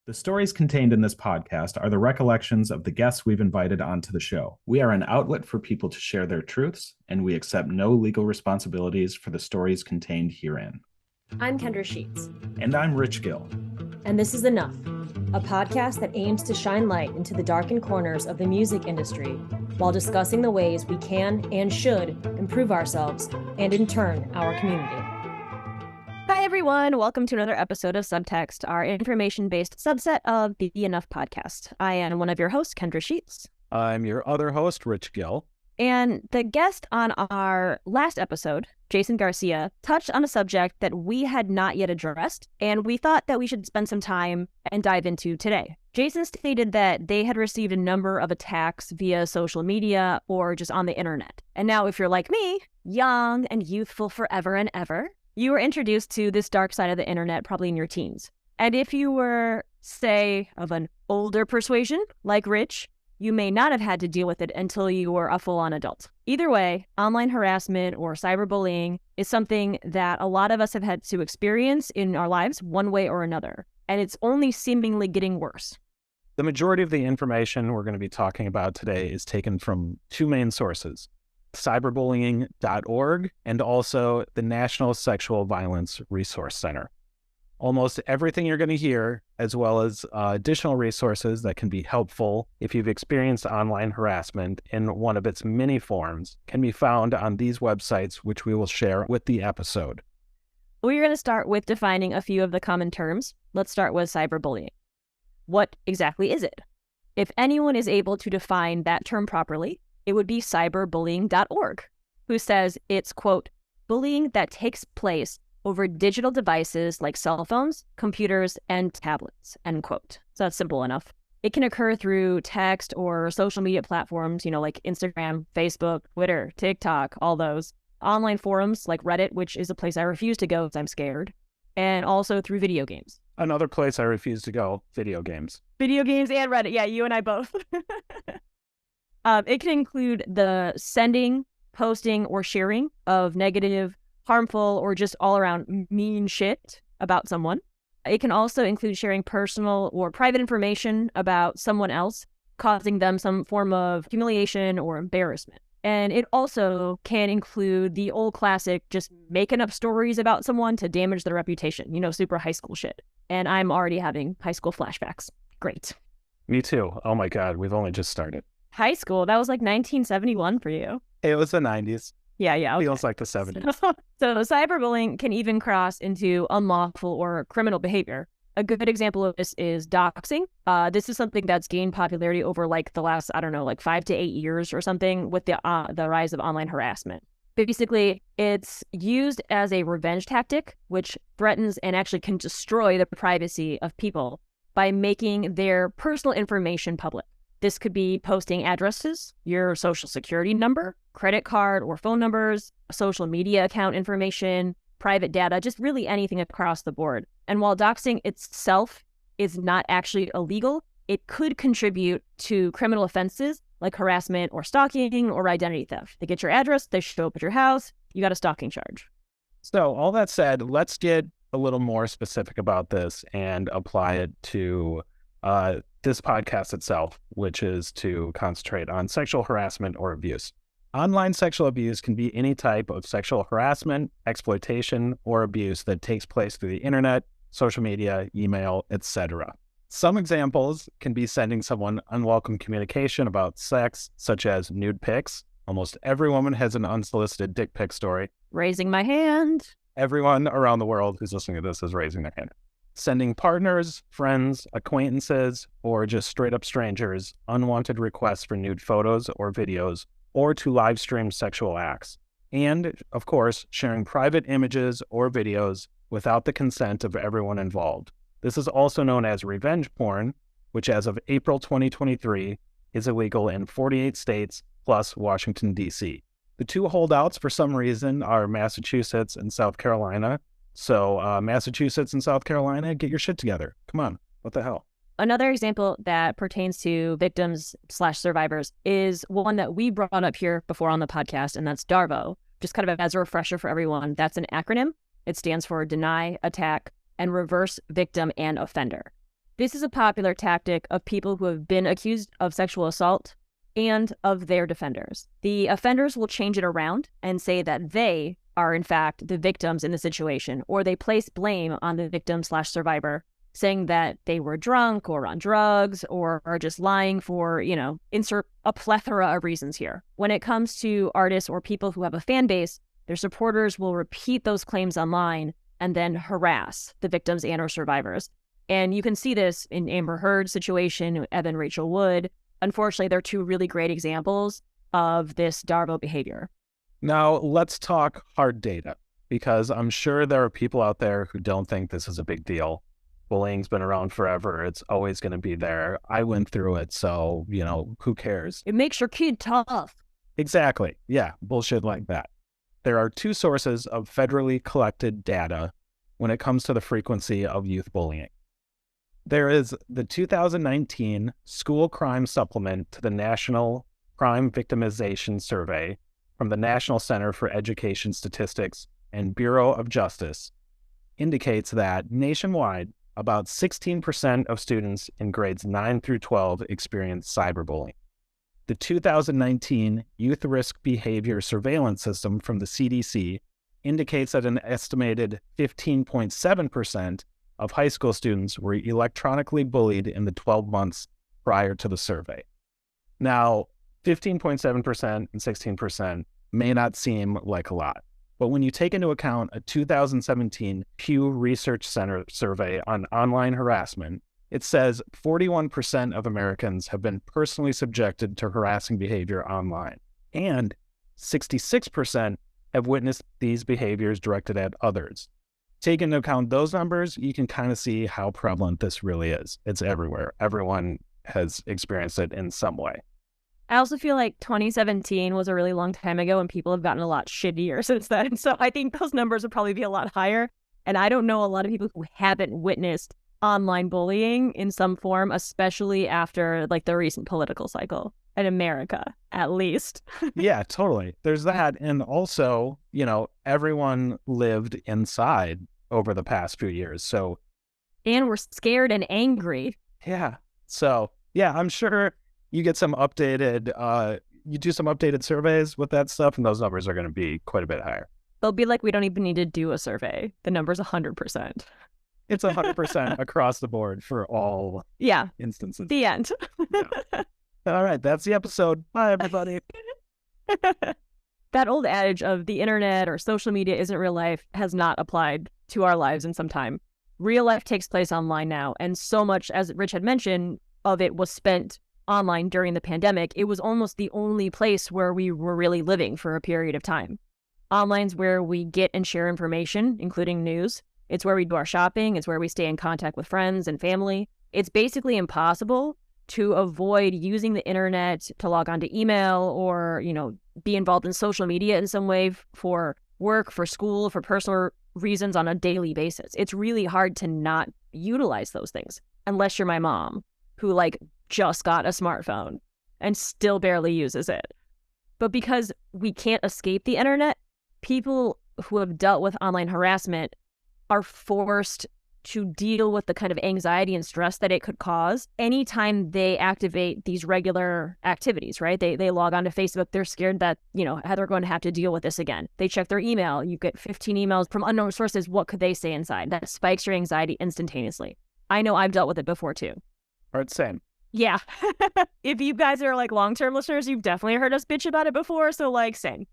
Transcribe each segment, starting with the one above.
The stories contained in this podcast are the recollections of the guests we've invited onto the show. We are an outlet for people to share their truths, and we accept no legal responsibilities for the stories contained herein. I'm Kendra Sheets. And I'm Rich Gill. And this is Enough, a podcast that aims to shine light into the darkened corners of the music industry while discussing the ways we can and should improve ourselves and, in turn, our community. Hi, everyone. Welcome to another episode of Subtext, our information-based subset of the Enough podcast. I am one of your hosts, Kendra Sheets. I'm your other host, Rich Gill. And the guest on our last episode, Jason Garcia, touched on a subject that we had not yet addressed, and we thought that we should spend some time and dive into today. Jason stated that they had received a number of attacks via social media or just on the internet. And now, if you're like me, young and youthful forever and ever, you were introduced to this dark side of the internet probably in your teens. And if you were, say, of an older persuasion, like Rich, you may not have had to deal with it until you were a full-on adult. Either way, online harassment or cyberbullying is something that a lot of us have had to experience in our lives one way or another, and it's only seemingly getting worse. The majority of the information we're going to be talking about today is taken from two main sources, cyberbullying.org and also the National Sexual Violence Resource Center. Almost everything you're going to hear, as well as additional resources that can be helpful if you've experienced online harassment in one of its many forms, can be found on these websites, which we will share with the episode. We're going to start with defining a few of the common terms. Let's start with cyberbullying. What exactly is it? If anyone is able to define that term properly, it would be cyberbullying.org, who says it's, quote, bullying that takes place over digital devices like cell phones, computers, and tablets, end quote. So that's simple enough. It can occur through text or social media platforms, like Instagram, Facebook, Twitter, TikTok, all those. Online forums like Reddit, which is a place I refuse to go because I'm scared. And also through video games. Another place I refuse to go, video games. Video games and Reddit. Yeah, you and I both. It can include the sending, posting, or sharing of negative, harmful, or just all-around mean shit about someone. It can also include sharing personal or private information about someone else, causing them some form of humiliation or embarrassment. And it also can include the old classic, just making up stories about someone to damage their reputation, super high school shit. And I'm already having high school flashbacks. Great. Me too. Oh my God, we've only just started. High school? That was like 1971 for you. It was the 90s. Yeah. Okay. Feels like the 70s. So cyberbullying can even cross into unlawful or criminal behavior. A good example of this is doxing. This is something that's gained popularity over the last, 5 to 8 years or something with the rise of online harassment. Basically, it's used as a revenge tactic, which threatens and actually can destroy the privacy of people by making their personal information public. This could be posting addresses, your social security number, credit card or phone numbers, social media account information, private data, just really anything across the board. And while doxing itself is not actually illegal, it could contribute to criminal offenses like harassment or stalking or identity theft. They get your address, they show up at your house, you got a stalking charge. So all that said, let's get a little more specific about this and apply it to this podcast itself, which is to concentrate on sexual harassment or abuse. Online sexual abuse can be any type of sexual harassment, exploitation, or abuse that takes place through the internet, social media, email, etc. Some examples can be sending someone unwelcome communication about sex, such as nude pics. Almost every woman has an unsolicited dick pic story. Raising my hand. Everyone around the world who's listening to this is raising their hand. Sending partners, friends, acquaintances, or just straight up strangers unwanted requests for nude photos or videos, or to live stream sexual acts. And, of course, sharing private images or videos without the consent of everyone involved. This is also known as revenge porn, which as of April 2023 is illegal in 48 states plus Washington, D.C. The two holdouts for some reason are Massachusetts and South Carolina. So Massachusetts and South Carolina, get your shit together. Come on. What the hell? Another example that pertains to victims/survivors is one that we brought up here before on the podcast, and that's DARVO. Just kind of as a refresher for everyone, that's an acronym. It stands for Deny, Attack, and Reverse Victim and Offender. This is a popular tactic of people who have been accused of sexual assault and of their defenders. The offenders will change it around and say that they are, in fact, the victims in the situation, or they place blame on the victim/survivor, saying that they were drunk or on drugs or are just lying for, insert a plethora of reasons here. When it comes to artists or people who have a fan base, their supporters will repeat those claims online and then harass the victims and or survivors. And you can see this in Amber Heard's situation, Evan Rachel Wood. Unfortunately, they're two really great examples of this Darvo behavior. Now, let's talk hard data, because I'm sure there are people out there who don't think this is a big deal. Bullying's been around forever. It's always going to be there. I went through it, so, who cares? It makes your kid tough. Exactly. Yeah, bullshit like that. There are two sources of federally collected data when it comes to the frequency of youth bullying. There is the 2019 School Crime Supplement to the National Crime Victimization Survey from the National Center for Education Statistics and Bureau of Justice indicates that nationwide, about 16% of students in grades 9 through 12 experience cyberbullying. The 2019 Youth Risk Behavior Surveillance System from the CDC indicates that an estimated 15.7% of high school students were electronically bullied in the 12 months prior to the survey. Now, 15.7% and 16% may not seem like a lot, but when you take into account a 2017 Pew Research Center survey on online harassment, it says 41% of Americans have been personally subjected to harassing behavior online, and 66% have witnessed these behaviors directed at others. Take into account those numbers, you can kind of see how prevalent this really is. It's everywhere. Everyone has experienced it in some way. I also feel like 2017 was a really long time ago and people have gotten a lot shittier since then. So I think those numbers would probably be a lot higher. And I don't know a lot of people who haven't witnessed online bullying in some form, especially after like the recent political cycle in America, at least. Yeah, totally. There's that. And also, everyone lived inside over the past few years. So, and we're scared and angry. Yeah. So, yeah, I'm sure you get some updated, you do some updated surveys with that stuff, and those numbers are going to be quite a bit higher. They'll be like, we don't even need to do a survey. The number's 100%. It's 100% across the board for all instances. The end. Yeah. All right, that's the episode. Bye, everybody. That old adage of the internet or social media isn't real life has not applied to our lives in some time. Real life takes place online now, and so much, as Rich had mentioned, of it was spent online during the pandemic. It was almost the only place where we were really living for a period of time. Online's where we get and share information, including news. It's where we do our shopping. It's where we stay in contact with friends and family. It's basically impossible to avoid using the internet to log on to email or, be involved in social media in some way for work, for school, for personal reasons on a daily basis. It's really hard to not utilize those things unless you're my mom, who just got a smartphone and still barely uses it. But because we can't escape the internet, people who have dealt with online harassment are forced to deal with the kind of anxiety and stress that it could cause anytime they activate these regular activities, right? They log on to Facebook. They're scared that, how they're going to have to deal with this again. They check their email. You get 15 emails from unknown sources. What could they say inside? That spikes your anxiety instantaneously. I know I've dealt with it before too. All right, same. Yeah. If you guys are long-term listeners, you've definitely heard us bitch about it before. So same.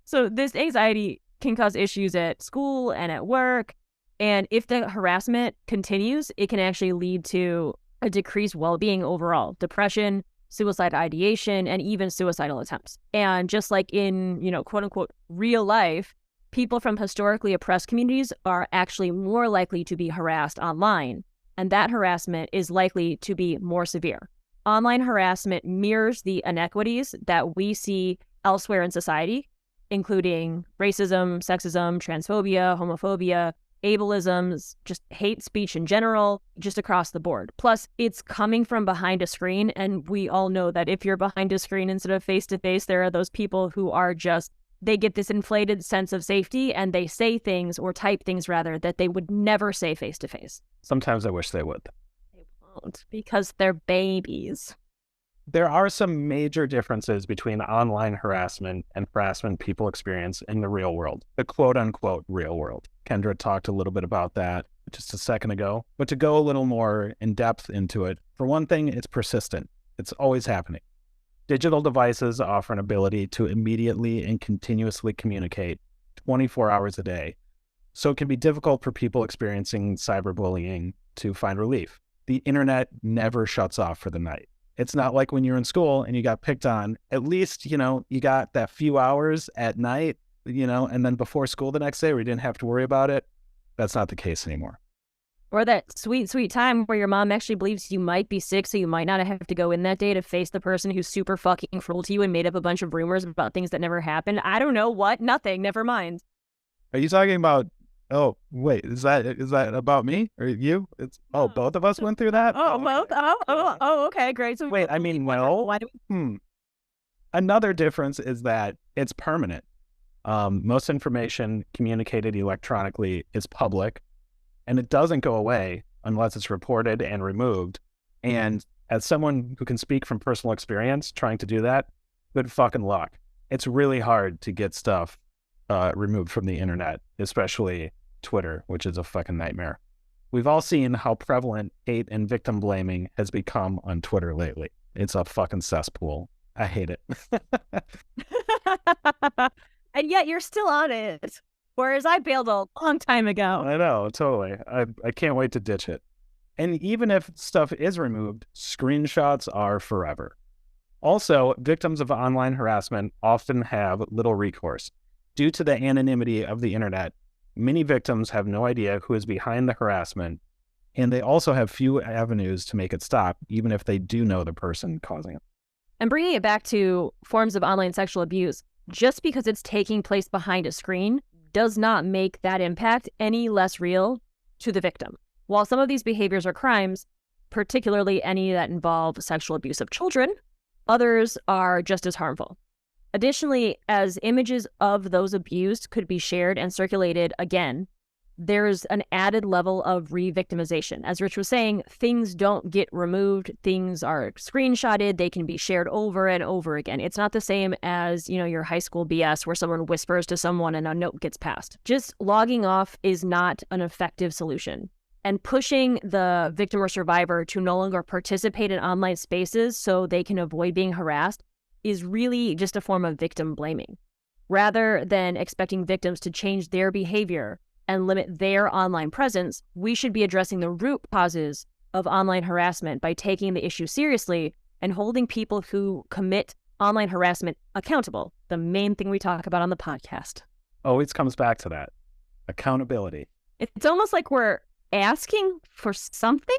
So this anxiety can cause issues at school and at work. And if the harassment continues, it can actually lead to a decreased well-being overall, depression, suicide ideation, and even suicidal attempts. And just like in, quote unquote, real life, people from historically oppressed communities are actually more likely to be harassed online. And that harassment is likely to be more severe. Online harassment mirrors the inequities that we see elsewhere in society, including racism, sexism, transphobia, homophobia, ableisms, just hate speech in general, just across the board. Plus, it's coming from behind a screen, and we all know that if you're behind a screen instead of face-to-face, there are those people who are they get this inflated sense of safety, and they say things, or type things rather, that they would never say face-to-face. Sometimes I wish they would. won't because they're babies. There are some major differences between online harassment and harassment people experience in the real world, the quote unquote real world. Kendra talked a little bit about that just a second ago, but to go a little more in depth into it, for one thing, it's persistent. It's always happening. Digital devices offer an ability to immediately and continuously communicate 24 hours a day. So it can be difficult for people experiencing cyberbullying to find relief. The internet never shuts off for the night. It's not like when you're in school and you got picked on. At least, you got that few hours at night, and then before school the next day where you didn't have to worry about it. That's not the case anymore. Or that sweet, sweet time where your mom actually believes you might be sick, so you might not have to go in that day to face the person who's super fucking cruel to you and made up a bunch of rumors about things that never happened. I don't know what. Nothing. Never mind. Are you talking about... Oh, wait, is that about me or you? Both of us went through that? Both? Okay, great. So wait, I mean, well, why do we... Another difference is that it's permanent. Most information communicated electronically is public, and it doesn't go away unless it's reported and removed. And as someone who can speak from personal experience trying to do that, good fucking luck. It's really hard to get stuff removed from the internet, especially Twitter, which is a fucking nightmare. We've all seen how prevalent hate and victim blaming has become on Twitter lately. It's a fucking cesspool. I hate it. And yet you're still on it. Whereas I bailed a long time ago. I know, totally. I can't wait to ditch it. And even if stuff is removed, screenshots are forever. Also, victims of online harassment often have little recourse. Due to the anonymity of the internet, many victims have no idea who is behind the harassment, and they also have few avenues to make it stop, even if they do know the person causing it. And bringing it back to forms of online sexual abuse, just because it's taking place behind a screen does not make that impact any less real to the victim. While some of these behaviors are crimes, particularly any that involve sexual abuse of children, others are just as harmful. Additionally, as images of those abused could be shared and circulated again, there's an added level of re-victimization. As Rich was saying, things don't get removed. Things are screenshotted. They can be shared over and over again. It's not the same as, your high school BS where someone whispers to someone and a note gets passed. Just logging off is not an effective solution. And pushing the victim or survivor to no longer participate in online spaces so they can avoid being harassed is really just a form of victim blaming. Rather than expecting victims to change their behavior and limit their online presence, we should be addressing the root causes of online harassment by taking the issue seriously and holding people who commit online harassment accountable, the main thing we talk about on the podcast. Always comes back to that. Accountability. It's almost like we're asking for something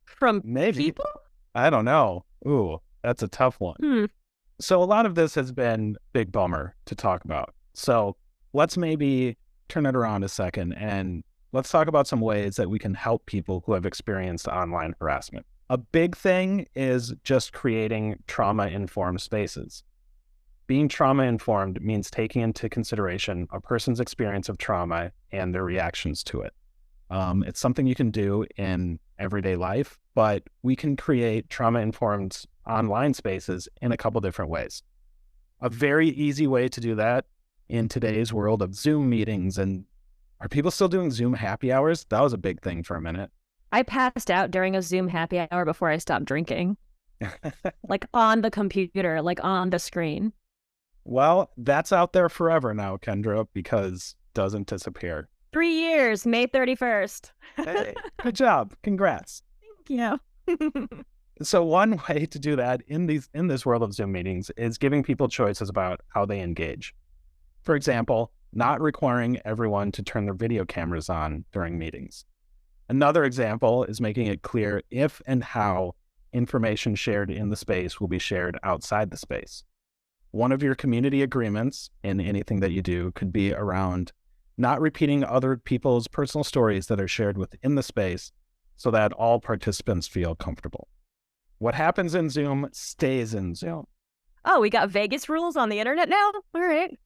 from people? I don't know. Ooh, that's a tough one. So a lot of this has been big bummer to talk about. So let's maybe turn it around a second and let's talk about some ways that we can help people who have experienced online harassment. A big thing is just creating trauma-informed spaces. Being trauma-informed means taking into consideration a person's experience of trauma and their reactions to it. It's something you can do in everyday life, but we can create trauma-informed online spaces in a couple different ways. A very easy way to do that in today's world of Zoom meetings, and are people still doing Zoom happy hours? That was a big thing for a minute. I passed out during a Zoom happy hour before I stopped drinking. Like on the computer, like on the screen. Well, that's out there forever now, Kendra, because it doesn't disappear. 3 years, May 31st. Hey, good job. Congrats. Thank you. So one way to do that in this world of Zoom meetings is giving people choices about how they engage. For example, not requiring everyone to turn their video cameras on during meetings. Another example is making it clear if and how information shared in the space will be shared outside the space. One of your community agreements in anything that you do could be around not repeating other people's personal stories that are shared within the space so that all participants feel comfortable. What happens in Zoom stays in Zoom. Oh, we got Vegas rules on the internet now? All right.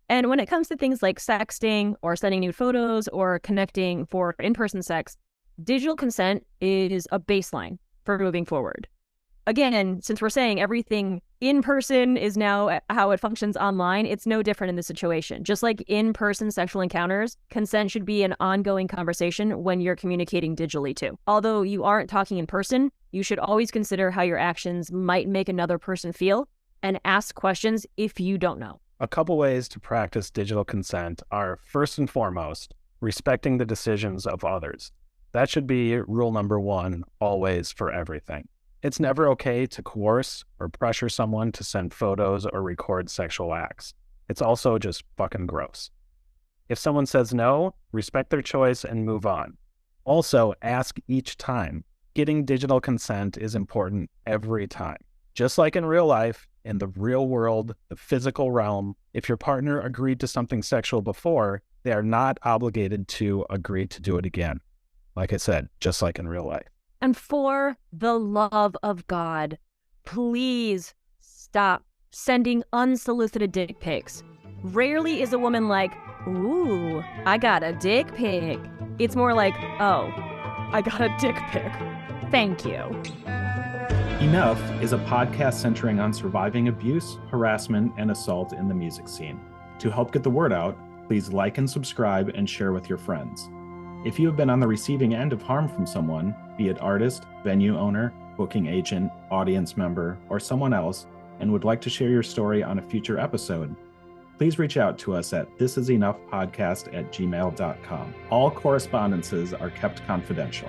And when it comes to things like sexting or sending nude photos or connecting for in-person sex, digital consent is a baseline. for moving forward. Again, since we're saying everything in person is now how it functions online, it's no different in this situation. Just like in-person sexual encounters, consent should be an ongoing conversation when you're communicating digitally too. Although you aren't talking in person, you should always consider how your actions might make another person feel and ask questions if you don't know. A couple ways to practice digital consent are, first and foremost, respecting the decisions of others. That should be rule number one, always, for everything. It's never okay to coerce or pressure someone to send photos or record sexual acts. It's also just fucking gross. If someone says no, respect their choice and move on. Also, ask each time. Getting digital consent is important every time. Just like in real life, in the real world, the physical realm, if your partner agreed to something sexual before, they are not obligated to agree to do it again. Like I said, just like in real life. And for the love of God, please stop sending unsolicited dick pics. Rarely is a woman like, ooh, I got a dick pic. It's more like, oh, I got a dick pic. Thank you. Enough is a podcast centering on surviving abuse, harassment, and assault in the music scene. To help get the word out, please like and subscribe and share with your friends. If you have been on the receiving end of harm from someone, be it artist, venue owner, booking agent, audience member, or someone else, and would like to share your story on a future episode, please reach out to us at thisisenoughpodcast@gmail.com. All correspondences are kept confidential.